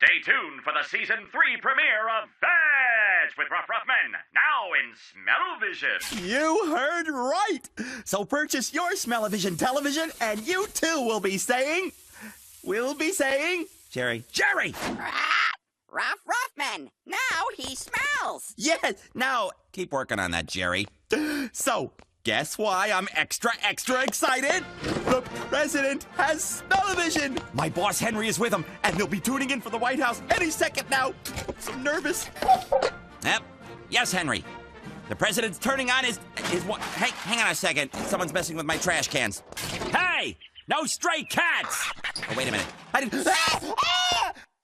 Stay tuned for the Season 3 premiere of Fetch with Ruff Ruffman, now in Smell-O-Vision. You heard right. So purchase your Smell-O-Vision television, and you too will be saying, Jerry. Ruff Ruffman, now he smells. Yes, now keep working on that, Jerry. So, guess why I'm extra excited? The president has Smell-O-Vision. My boss Henry is with him, and they'll be tuning in for the White House any second now. I'm so nervous. Yep. Yes, Henry. The president's turning on his what? Hey, hang on a second. Someone's messing with my trash cans. Hey! No stray cats! Oh, wait a minute. I didn't...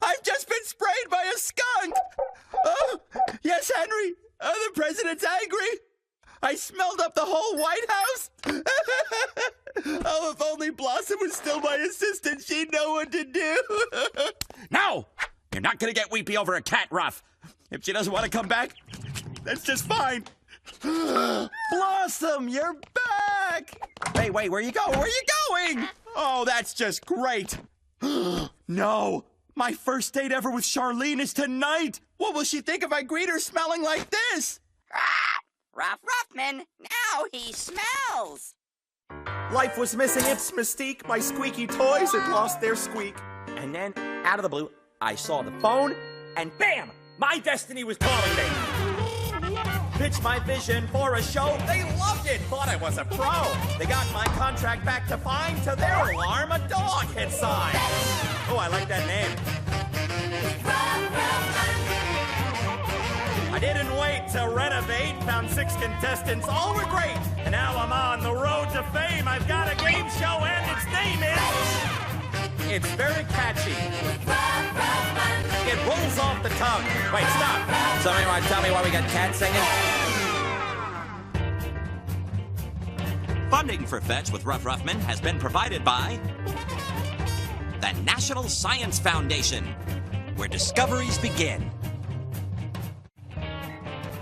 I've just been sprayed by a skunk! Oh, yes, Henry. The president's angry. I smelled up the whole White House. Oh, if only Blossom was still my assistant, she'd know what to do. No! You're not gonna get weepy over a cat, Ruff. If she doesn't want to come back, that's just fine. Blossom, you're back! Hey, wait, where you go? Where you going? Oh, that's just great. No, my first date ever with Charlene is tonight. What will she think if I greet her smelling like this? Ruff Ruffman, now he smells. Life was missing its mystique. My squeaky toys had lost their squeak. And then, out of the blue, I saw the phone, and bam! My destiny was calling me. Pitched my vision for a show. They loved it, thought I was a pro. They got my contract back to fine. To their alarm, a dog had signed. Oh, I like that name. I didn't wait to renovate. Found 6 contestants, all were great. And now I'm on the road to fame. I've got a game show and its name is... It's very catchy. It rolls off the tongue. Wait, stop. Somebody want to tell me why we got cats singing? Funding for Fetch with Ruff Ruffman has been provided by the National Science Foundation, where discoveries begin.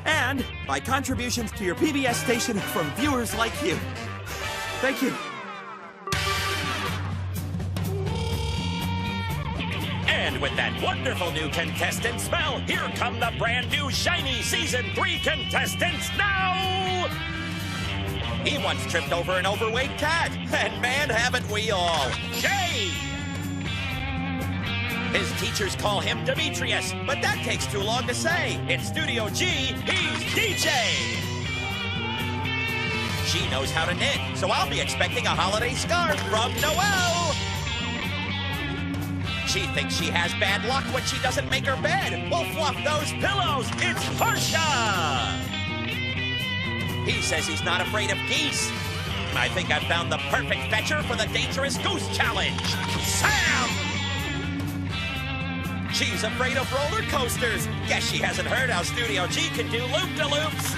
And by contributions to your PBS station from viewers like you. Thank you. And with that wonderful new contestant smell, here come the brand new shiny Season 3 contestants now! He once tripped over an overweight cat, and man, haven't we all. Jay! His teachers call him Demetrius, but that takes too long to say. In Studio G, he's DJ. She knows how to knit, so I'll be expecting a holiday scarf from Noelle. She thinks she has bad luck when she doesn't make her bed. We'll fluff those pillows. It's Harsha. He says he's not afraid of geese. I think I've found the perfect fetcher for the Dangerous Goose Challenge. Sam! She's afraid of roller coasters. Guess she hasn't heard how Studio G can do loop-de-loops.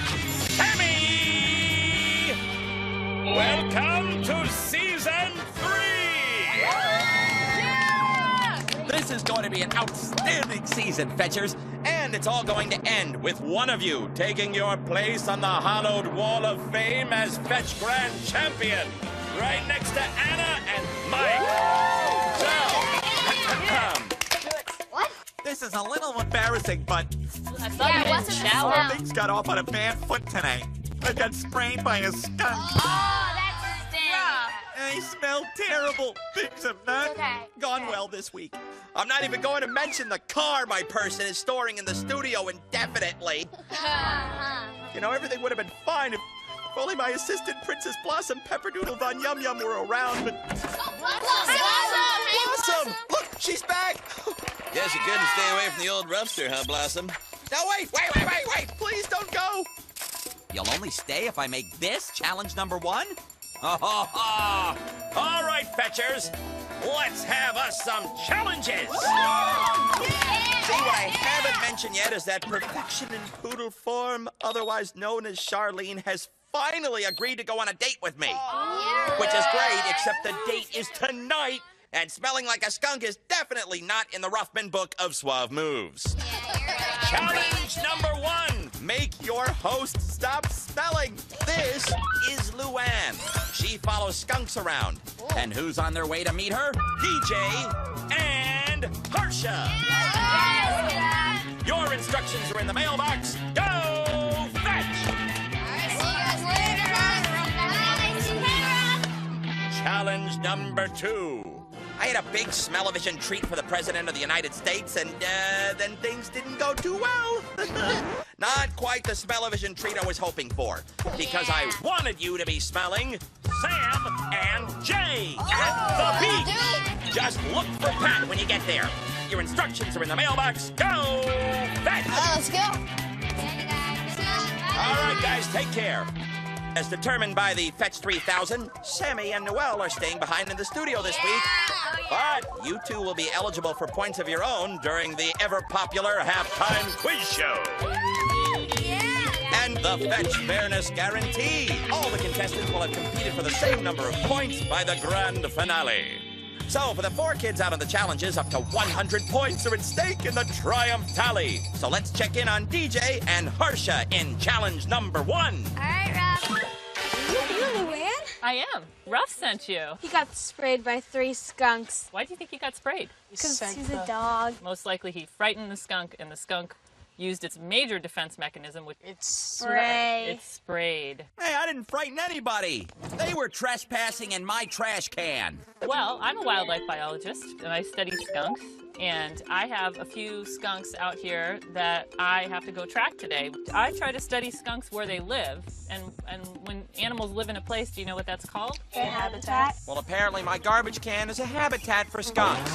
Tammy! Welcome to Season 3! This is going to be an outstanding season, Fetchers. And it's all going to end with one of you taking your place on the hallowed wall of fame as Fetch Grand Champion. Right next to Anna and Mike. What? This is a little embarrassing, but I thought you didn't shower. things got off on a bad foot tonight. I got sprayed by a skunk. Oh, that stinks. I smell terrible. Things have not gone well this week. I'm not even going to mention the car my person is storing in the studio indefinitely. You know, everything would have been fine if only my assistant, Princess Blossom Pepperdoodle Von Yum Yum, were around, but... Blossom! Look, she's back! Guess you couldn't stay away from the old Ruffster, huh, Blossom? No, wait! Please don't go! You'll only stay if I make this challenge number 1? All right, Fetchers, let's have us some challenges. See, what I haven't mentioned yet is that perfection in poodle form, otherwise known as Charlene, has finally agreed to go on a date with me. Which is great, except the date is tonight, and smelling like a skunk is definitely not in the Ruffman book of suave moves. Challenge number 1. Make your host stop smelling. This is Luann. She follows skunks around. And who's on their way to meet her? DJ and Harsha. instructions are in the mailbox. Go fetch! Alright, see you guys later. Bye. Challenge number 2. I had a big smell-o-vision treat for the President of the United States, and then things didn't go too well. Not quite the smell-o-vision treat I was hoping for, because I wanted you to be smelling Sam and Jay at the beach. Just look for Pat when you get there. Your instructions are in the mailbox. Go fetch! Let's go. All right, guys, take care. As determined by the Fetch 3000, Sammy and Noelle are staying behind in the studio this week. But you two will be eligible for points of your own during the ever-popular halftime quiz show. And the Fetch Fairness Guarantee. All the contestants will have competed for the same number of points by the grand finale. So for the 4 kids out on the challenges, up to 100 points are at stake in the Triumph Tally. So let's check in on DJ and Harsha in challenge number 1. Alright, Ruff. You really ran? I am. Ruff sent you. He got sprayed by 3 skunks. Why do you think he got sprayed? Because he's a dog. Most likely he frightened the skunk, and the skunk used its major defense mechanism, which Spray. it sprayed. Hey, I didn't frighten anybody. They were trespassing in my trash can. Well, I'm a wildlife biologist, and I study skunks, and I have a few skunks out here that I have to go track today. I try to study skunks where they live, and when animals live in a place, do you know what that's called? Their habitat. Well, apparently my garbage can is a habitat for skunks.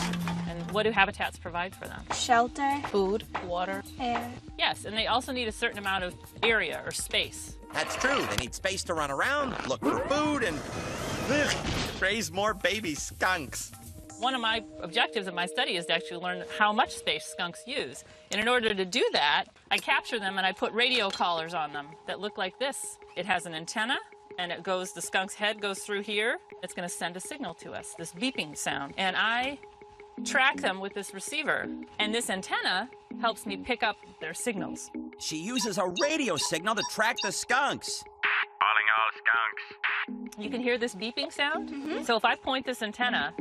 And what do habitats provide for them? Shelter. Food, water. Air. Yes, and they also need a certain amount of area or space. That's true. They need space to run around, look for food, and raise more baby skunks. One of my objectives of my study is to actually learn how much space skunks use. And in order to do that, I capture them and I put radio collars on them that look like this. It has an antenna, and it goes, the skunk's head goes through here. It's going to send a signal to us, this beeping sound. And I track them with this receiver, and this antenna helps me pick up their signals. She uses a radio signal to track the skunks. Calling all skunks. You can hear this beeping sound? So if I point this antenna,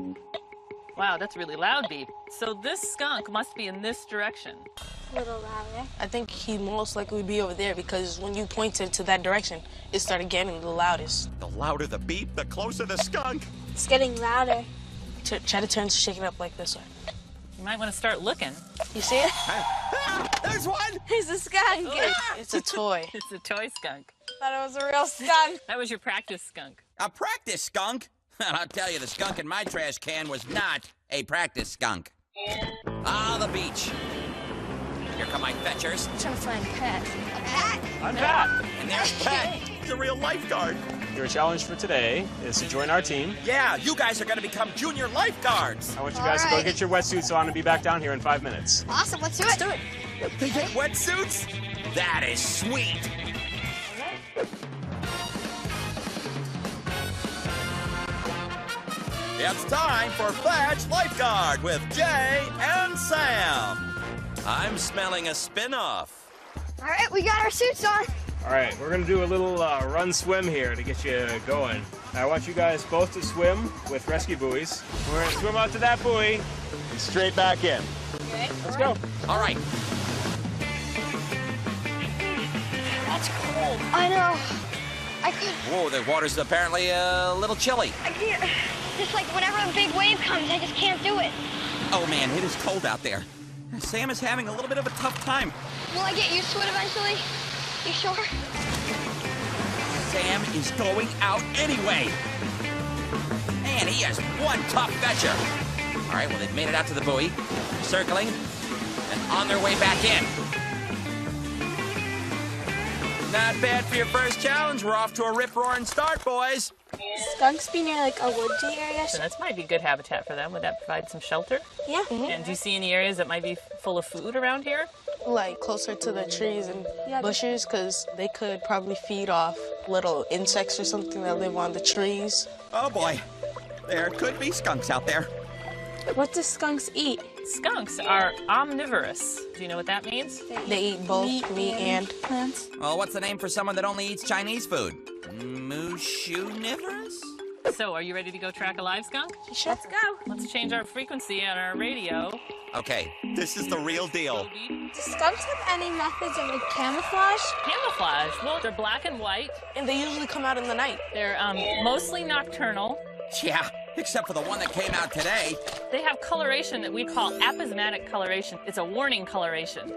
wow, that's a really loud beep. So this skunk must be in this direction. A little louder. I think he most likely would be over there because when you pointed to that direction, it started getting the loudest. The louder the beep, the closer the skunk. It's getting louder. Try to turn to shake it up like this way. You might want to start looking. You see it? There's one! It's a skunk. It's a toy. It's a toy skunk. Thought it was a real skunk. That was your practice skunk. A practice skunk? I'll tell you, the skunk in my trash can was not a practice skunk. Ah, the beach. Here come my fetchers. I'm trying to find Pat. I'm Pat. And there's Pat. He's a real lifeguard. Your challenge for today is to join our team. Yeah, you guys are going to become junior lifeguards. I want you guys to go get your wetsuits on and be back down here in 5 minutes. Awesome, let's do it. They get wetsuits? That is sweet. It's time for Fetch Lifeguard with Jay and Sam. I'm smelling a spin-off. All right, we got our suits on. All right, we're going to do a little run-swim here to get you going. I want you guys both to swim with rescue buoys. We're going to swim out to that buoy and straight back in. Okay. Let's go. All right. That's cold. I know. I could. Whoa, the water's apparently a little chilly. I can't. Just like whenever a big wave comes, I just can't do it. Oh, man, it is cold out there. Sam is having a little bit of a tough time. Will I get used to it eventually? You sure? Sam is going out anyway. And he has one tough fetcher. All right, well, they've made it out to the buoy, circling, and on their way back in. Not bad for your first challenge. We're off to a rip-roaring start, boys. Skunks be near like a woodsy area. So that might be good habitat for them. Would that provide some shelter? Yeah. And do you see any areas that might be full of food around here? Like closer to the trees and bushes because they could probably feed off little insects or something that live on the trees. Oh, boy. There could be skunks out there. What do skunks eat? Skunks are omnivorous. Do you know what that means? They eat both meat and plants. Well, what's the name for someone that only eats Chinese food? Mushunivorous? So, are you ready to go track a live skunk? Let's go. Let's change our frequency on our radio. Okay, this is the real deal. Do skunks have any methods of like camouflage? Camouflage? Well, they're black and white. And they usually come out in the night. They're mostly nocturnal. Yeah, except for the one that came out today. They have coloration that we call aposematic coloration. It's a warning coloration.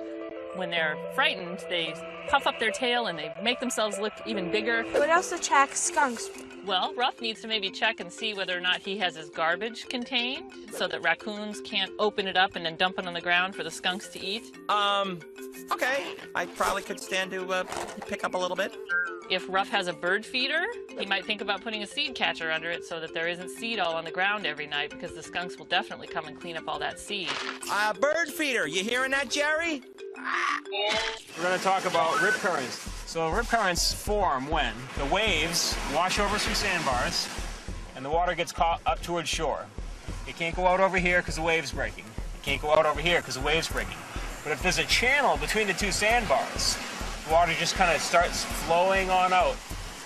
When they're frightened, they puff up their tail and they make themselves look even bigger. What else attracts skunks? Well, Ruff needs to maybe check and see whether or not he has his garbage contained so that raccoons can't open it up and then dump it on the ground for the skunks to eat. Okay. I probably could stand to pick up a little bit. If Ruff has a bird feeder, he might think about putting a seed catcher under it so that there isn't seed all on the ground every night, because the skunks will definitely come and clean up all that seed. Bird feeder, you hearing that, Jerry? We're going to talk about rip currents. So rip currents form when the waves wash over some sandbars and the water gets caught up towards shore. It can't go out over here because the wave's breaking. It can't go out over here because the wave's breaking. But if there's a channel between the two sandbars, the water just kind of starts flowing on out.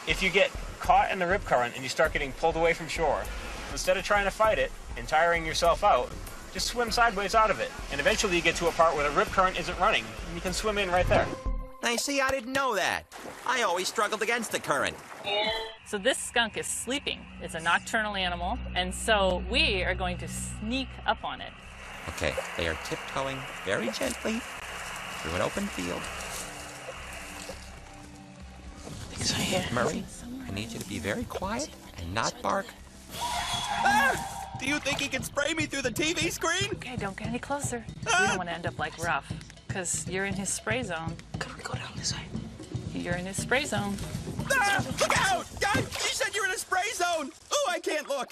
If you get caught in the rip current and you start getting pulled away from shore, instead of trying to fight it and tiring yourself out, just swim sideways out of it. And eventually you get to a part where the rip current isn't running and you can swim in right there. Now, you see, I didn't know that. I always struggled against the current. So this skunk is sleeping. It's a nocturnal animal, and so we are going to sneak up on it. Okay, they are tiptoeing very gently through an open field. It's right here. Murray, I need you to be very quiet and not bark. Ah! Do you think he can spray me through the TV screen? Okay, don't get any closer. We don't want to end up like Ruff, because you're in his spray zone. Could we go down this way? You're in his spray zone. Ah, look out! Guys, you said you're in a spray zone! Ooh, I can't look!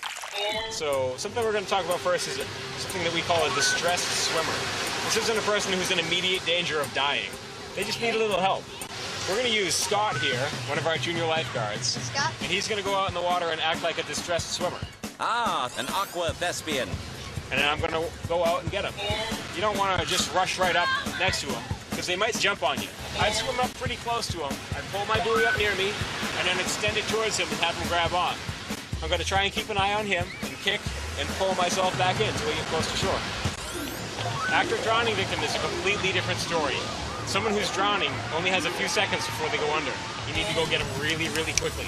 So something we're going to talk about first is something that we call a distressed swimmer. This isn't a person who's in immediate danger of dying. They just need a little help. We're going to use Scott here, one of our junior lifeguards. Scott? And he's going to go out in the water and act like a distressed swimmer. Ah, an aqua thespian. And then I'm going to go out and get him. You don't want to just rush right up next to him, because they might jump on you. I'd swim up pretty close to him. I'd pull my buoy up near me, and then extend it towards him and have him grab on. I'm going to try and keep an eye on him and kick and pull myself back in until we get close to shore. After drowning victim is a completely different story. Someone who's drowning only has a few seconds before they go under. You need to go get him really, really quickly.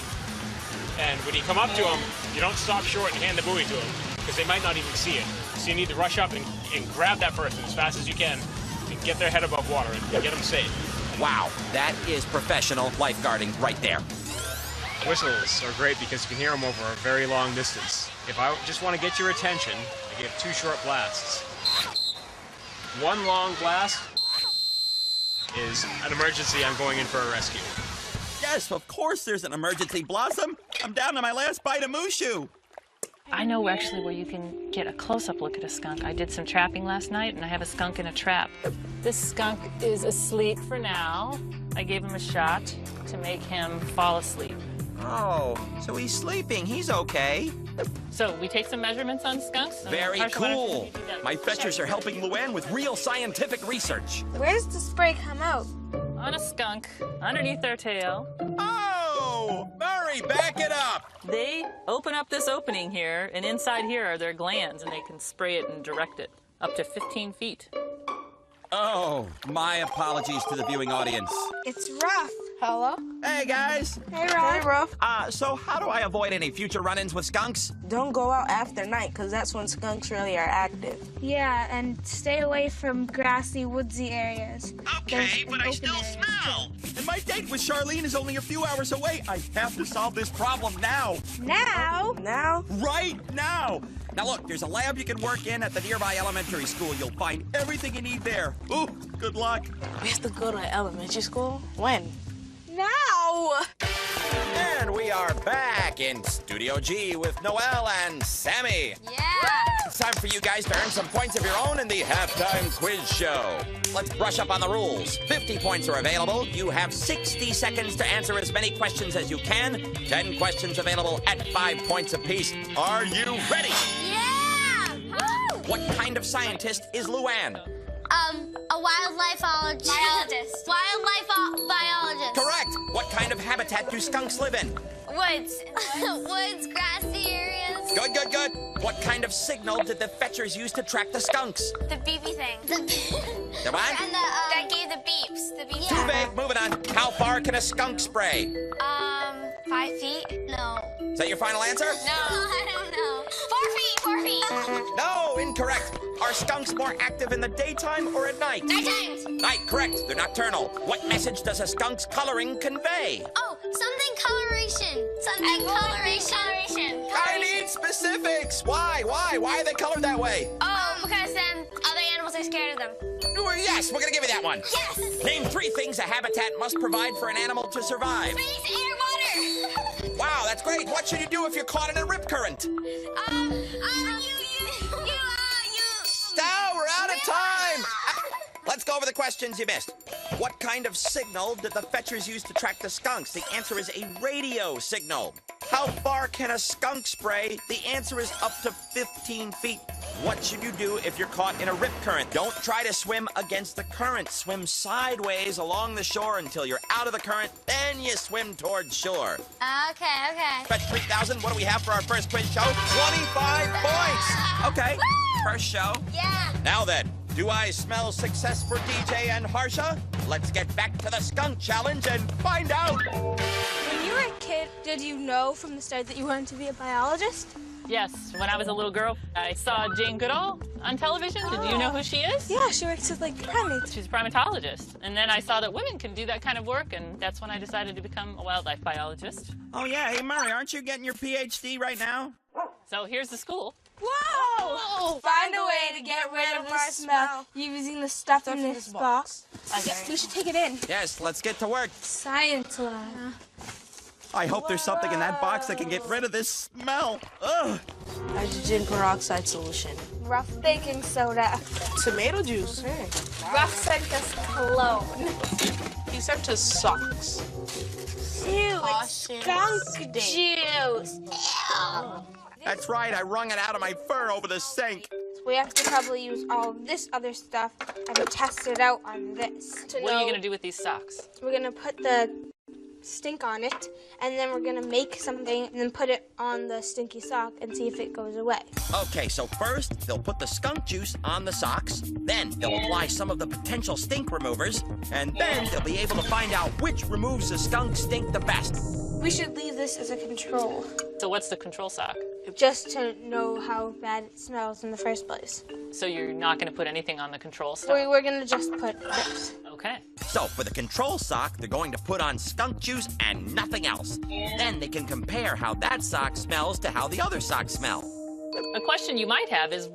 And when you come up to him, you don't stop short and hand the buoy to him, because they might not even see it. So you need to rush up and grab that person as fast as you can and get their head above water and get them safe. Wow, that is professional lifeguarding right there. Whistles are great because you can hear them over a very long distance. If I just want to get your attention, I give 2 short blasts. One long blast is an emergency. I'm going in for a rescue. Yes, of course there's an emergency, Blossom. I'm down to my last bite of Mushu. I know actually where you can get a close-up look at a skunk. I did some trapping last night, and I have a skunk in a trap. This skunk is asleep for now. I gave him a shot to make him fall asleep. Oh, so he's sleeping. He's okay. So we take some measurements on skunks. and Very Harsha, why don't you cool. do that? My fetchers are helping Luann with real scientific research. Where does the spray come out? On a skunk, underneath their tail. Oh, Murray, back it up. They open up this opening here, and inside here are their glands, and they can spray it and direct it up to 15 feet. Oh, my apologies to the viewing audience. It's Ruff. Hello? Hey, guys. Hey, Ruff. Hey, Ruff. So how do I avoid any future run-ins with skunks? Don't go out after night, because that's when skunks really are active. Yeah, and stay away from grassy, woodsy areas. Okay, There's but I open still areas. smell. And my date with Charlene is only a few hours away. I have to solve this problem now. Now? Now? Right now. Now look, there's a lab you can work in at the nearby elementary school. You'll find everything you need there. Ooh, good luck. We have to go to elementary school? When? Now! And we are back in Studio G with Noelle and Sammy. Yeah! It's time for you guys to earn some points of your own in the halftime quiz show. Let's brush up on the rules. 50 points are available. You have 60 seconds to answer as many questions as you can. 10 questions available at 5 points apiece. Are you ready? Yeah! Woo! What kind of scientist is Luann? A wildlife biologist. Wildlife biologist. Correct. What kind of habitat do skunks live in? Woods. Woods, grassy areas. Good, good, good. What kind of signal did the fetchers use to track the skunks? The beepy thing. The what? And that gave the beeps. The beeps. Too vague. Moving on. How far can a skunk spray? 5 feet? No. Is that your final answer? No, I don't know. 4 feet. 4 feet. No, incorrect. Are skunks more active in the daytime or at night? Nighttime. Night, correct. They're nocturnal. What message does a skunk's coloring convey? Oh, something coloration. Something coloration. I need specifics. Why? Why are they colored that way? Oh, because then other animals are scared of them. Yes, we're gonna give you that one. Yes. Name 3 things a habitat must provide for an animal to survive. Space, air, water. Wow, that's great. What should you do if you're caught in a rip current? Now we're out of time. Let's go over the questions you missed. What kind of signal did the fetchers use to track the skunks? The answer is a radio signal. How far can a skunk spray? The answer is up to 15 feet. What should you do if you're caught in a rip current? Don't try to swim against the current. Swim sideways along the shore until you're out of the current. Then you swim towards shore. Okay. Fetch 3,000. What do we have for our first quiz show? 25 points. Okay. First show. Yeah. Now then, do I smell success for DJ and Harsha? Let's get back to the skunk challenge and find out. When you were a kid, did you know from the start that you wanted to be a biologist? Yes, when I was a little girl, I saw Jane Goodall on television. Did you know who she is? Yeah, she works with, like, primates. She's a primatologist. And then I saw that women can do that kind of work, and that's when I decided to become a wildlife biologist. Oh, yeah. Hey, Murray, aren't you getting your PhD right now? So here's the school. Whoa! Find a way to get rid of our smell using the stuff in this box. We should take it in. Yes, let's get to work. Science lab. I hope there's something in that box that can get rid of this smell. Ugh. Hydrogen peroxide solution. Rough baking soda. Tomato juice. Rough sent us cologne. He sent us socks. Ew, it's skunk juice. Ew. That's right, I wrung it out of my fur over the sink. We have to probably use all of this other stuff and test it out on this. What are you going to do with these socks? We're going to put the stink on it, and then we're going to make something and then put it on the stinky sock and see if it goes away. Okay, so first, they'll put the skunk juice on the socks, then they'll apply some of the potential stink removers, and then they'll be able to find out which removes the skunk stink the best. We should leave this as a control, So what's the control sock? just to know how bad it smells in the first place. So you're not going to put anything on the control sock? We're going to just put this. Okay. So for the control sock, they're going to put on skunk juice and nothing else. Then they can compare how that sock smells to how the other socks smell. A question you might have is,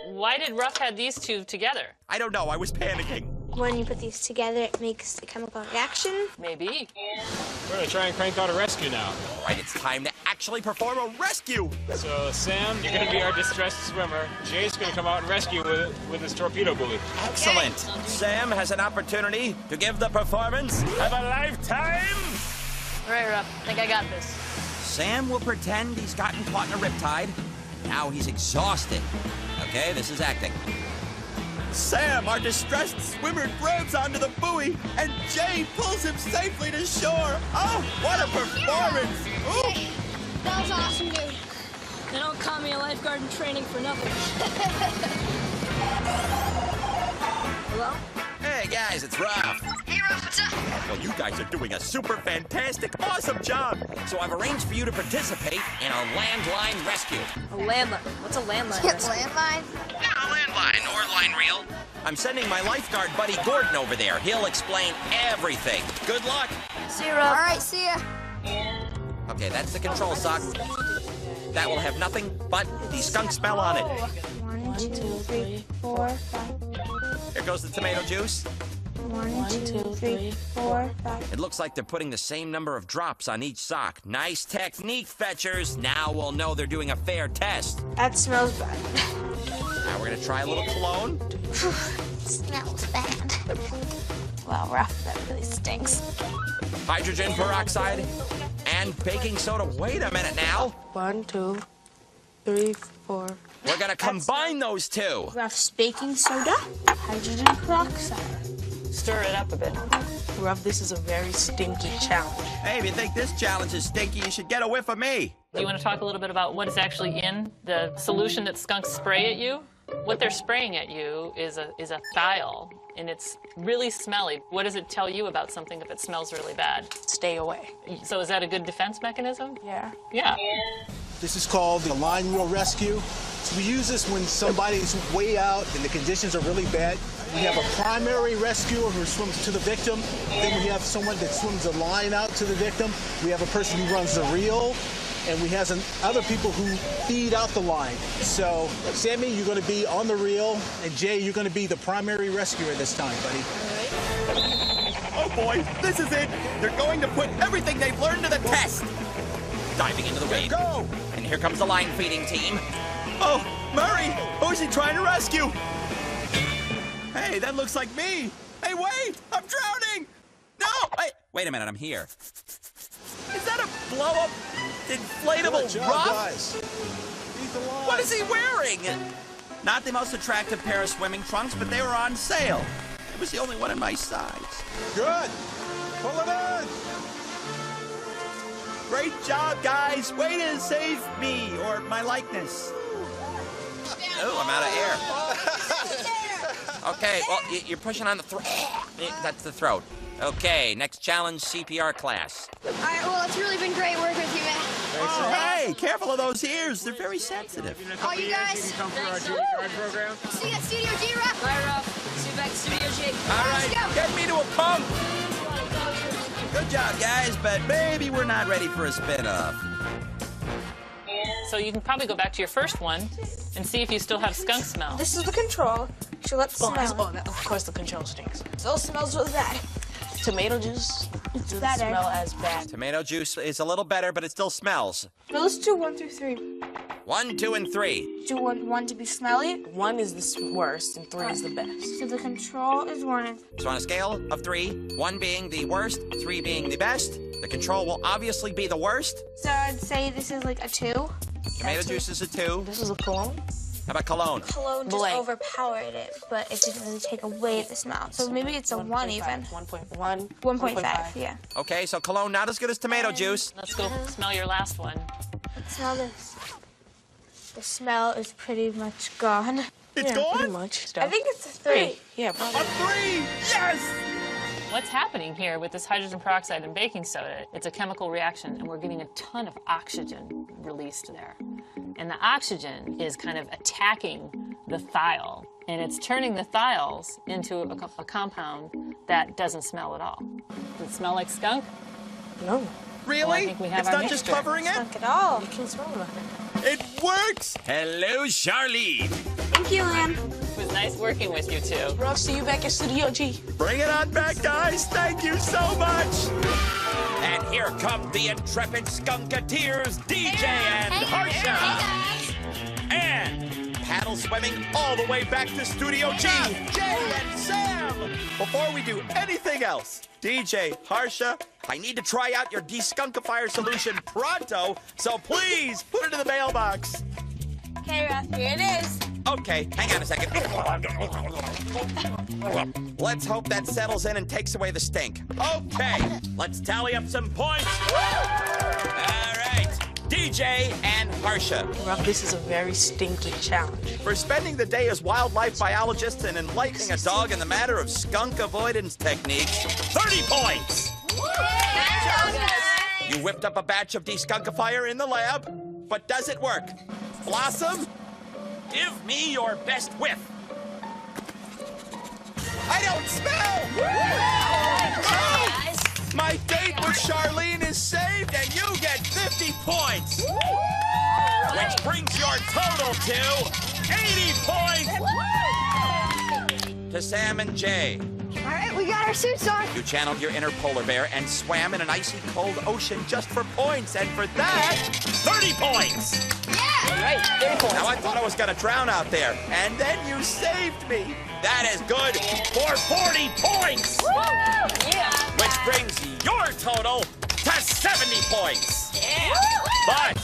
why did Ruff have these two together? I don't know, I was panicking. When you put these together, it makes a chemical reaction. Maybe. We're gonna try and crank out a rescue now. Right, it's time to actually perform a rescue. So Sam, you're gonna be our distressed swimmer. Jay's gonna come out and rescue with his torpedo buoy. Excellent. Sam has an opportunity to give the performance of a lifetime. All right, Ruff, I think I got this. Sam will pretend he's gotten caught in a riptide. Now he's exhausted. Okay, this is acting. Sam, our distressed swimmer, grabs onto the buoy, and Jay pulls him safely to shore. Oh, what a performance! Ooh. That was awesome, dude. They don't call me a lifeguard in training for nothing. Hello? Hey, guys, it's Ruff. Hey, Ruff, what's up? Well, you guys are doing a super fantastic, awesome job. So I've arranged for you to participate in a landline rescue. A landline? What's a landline? Landline? Yeah, a landline or line reel. I'm sending my lifeguard buddy Gordon over there. He'll explain everything. Good luck. See you, Ruff. All right, see ya. Okay, that's the control sock. That will have nothing but the skunk smell on it. 1, 2, 3, 4, 5. Here goes the tomato juice. 1, 2, 3, 4, 5. It looks like they're putting the same number of drops on each sock. Nice technique, fetchers. Now we'll know they're doing a fair test. That smells bad. Now we're gonna try a little cologne. Smells bad. Well, Ruff, that really stinks. Hydrogen peroxide and baking soda. Wait a minute now. 1, 2, 3, 4. We're gonna combine those two. Ruff's baking soda, hydrogen peroxide. stir it up a bit. Ruff, this is a very stinky challenge. Hey, if you think this challenge is stinky, you should get a whiff of me. Do you want to talk a little bit about what is actually in the solution that skunks spray at you? What they're spraying at you is a thiol, and it's really smelly. What does it tell you about something if it smells really bad? Stay away. So is that a good defense mechanism? Yeah. Yeah. This is called the line wheel rescue. So we use this when somebody's way out and the conditions are really bad. We have a primary rescuer who swims to the victim. Then we have someone that swims the line out to the victim. We have a person who runs the reel. And we have other people who feed out the line. So, Sammy, you're going to be on the reel, and Jay, you're going to be the primary rescuer this time, buddy. Oh boy, this is it. They're going to put everything they've learned to the test. Diving into the rain. Go! And here comes the line feeding team. Oh, Murray, who's he trying to rescue? Hey, that looks like me. Hey, wait, I'm drowning. No, Wait a minute, I'm here. is that a blow-up inflatable Good job, Ruff? guys. Feed the line. What is he wearing? Not the most attractive pair of swimming trunks, but they were on sale. It was the only one in my size. Good. Pull it in. Great job, guys. Way to save me or my likeness. Oh, I'm out of air. Okay, well, you're pushing on the throat. That's the throat. Okay, next challenge, CPR class. All right, well, it's really been great working with you, man. Oh, hey, careful of those ears. They're very sensitive. Oh, you guys. Come for our junior guard program. See you at Studio G, Ruff. Bye, Ruff. See you back at Studio J. All Let's right, go. get me to a pump. Good job, guys, but maybe we're not ready for a spin-off. So you can probably go back to your first one and see if you still have skunk smell. This is the control. So let's smell. Of course the control stinks. Still smells really bad. Tomato juice doesn't better. smell as bad. Tomato juice is a little better, but it still smells. Now let's do 1 through 3. 1, 2, and 3. Do one to be smelly. 1 is the worst and 3 is the best. So the control is 1. So on a scale of 3, 1 being the worst, 3 being the best, the control will obviously be the worst. So I'd say this is like a 2. Tomato juice is a 2. This is a cologne. How about cologne? Cologne just Blank. overpowered it, but it didn't really take away the smell. So maybe it's a 1 even. 1.1. 1.5, yeah. Okay, so cologne not as good as tomato juice. Let's go smell your last one. Smell this. The smell is pretty much gone. It's Pretty gone? much. I think it's a 3. Yeah, A probably. 3! Yes! What's happening here with this hydrogen peroxide and baking soda? It's a chemical reaction, and we're getting a ton of oxygen released there. And the oxygen is kind of attacking the thiol, and it's turning the thiols into a compound that doesn't smell at all. Does it smell like skunk? No. Really? Well, I think we have it's our not just mixture. covering it? Skunk at all. You can't smell nothing. It works! Hello, Charlene. Thank you, Lan. It was nice working with you two. Ruff, see you back at Studio G. Bring it on back, guys. Thank you so much. And here come the intrepid skunketeers, DJ and Harsha. And paddle swimming all the way back to Studio G. Jay and Sam. Before we do anything else, DJ, Harsha, I need to try out your deskunkifier solution pronto, so please put it in the mailbox. Okay, Ruff, here it is. Okay, hang on a second. Let's hope that settles in and takes away the stink. Okay, let's tally up some points. All right, DJ and Harsha. Ruff, this is a very stinky challenge. For spending the day as wildlife biologists and enlightening A dog in the matter of skunk avoidance techniques, 30 points. You whipped up a batch of deskunkifier in the lab, but does it work? Blossom, give me your best whiff. I don't smell! Oh, my date with Charlene is saved and you get 50 points! Which brings your total to 80 points to Sam and Jay. All right, we got our suits on. You channeled your inner polar bear and swam in an icy cold ocean just for points, and for that, 30 points! Yeah! Right, 30 points. Now I thought I was gonna drown out there. And then you saved me! That is good for 40 points! Yeah. Which brings your total to 70 points! Yeah. But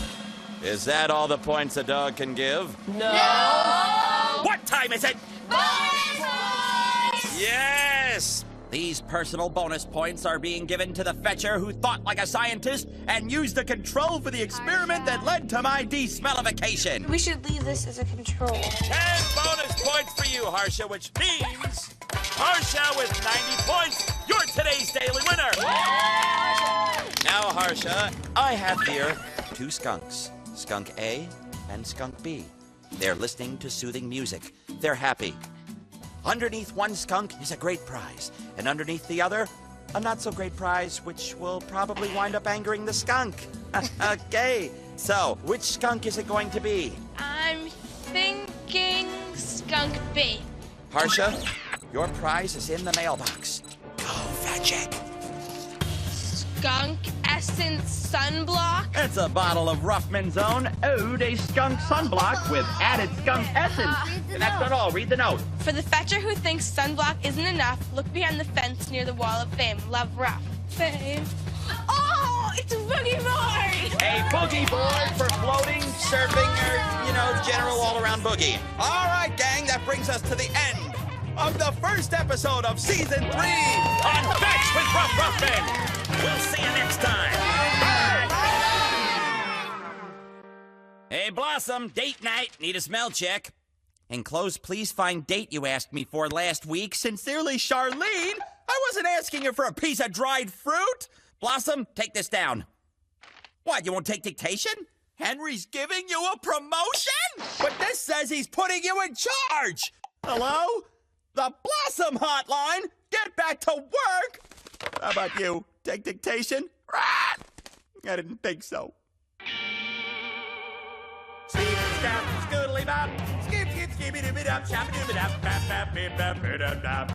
is that all the points a dog can give? No. What time is it? Bonus points! Yes! These personal bonus points are being given to the fetcher who thought like a scientist and used the control for the experiment that led to my de-smellification. We should leave this as a control. 10 bonus points for you, Harsha, which means Harsha with 90 points. You're today's daily winner. Now, Harsha, I have here 2 skunks, Skunk A and Skunk B. They're listening to soothing music. They're happy. Underneath one skunk is a great prize, and underneath the other, a not-so-great prize, which will probably wind up angering the skunk. Okay, so which skunk is it going to be? I'm thinking Skunk B. Harsha, your prize is in the mailbox. Go fetch it. Skunk Essence Sunblock. It's a bottle of Ruffman's own Ode a Skunk Sunblock with added skunk essence. And that's not all. Read the note. For the fetcher who thinks sunblock isn't enough, look behind the fence near the wall of fame. Love, Ruff. Fame. Oh, it's a boogie board! A boogie board for floating, surfing, or, general all-around boogie. All right, gang, that brings us to the end of the first episode of Season 3 On Fetch with Ruff Ruffman. We'll see you next time. Hey, Blossom, date night. Need a smell check. Enclosed, please find date you asked me for last week. Sincerely, Charlene. I wasn't asking you for a piece of dried fruit. Blossom, take this down. What, you won't take dictation? Henry's giving you a promotion? But this says he's putting you in charge. Hello? The Blossom Hotline? Get back to work. How about you? Take dictation? I didn't think so. Skip, stop, scoodly bop. Skip, skip, skip, dip, dip, dop, chop, dip, dop, bap, bap, bip, bap, bip, dop, dop.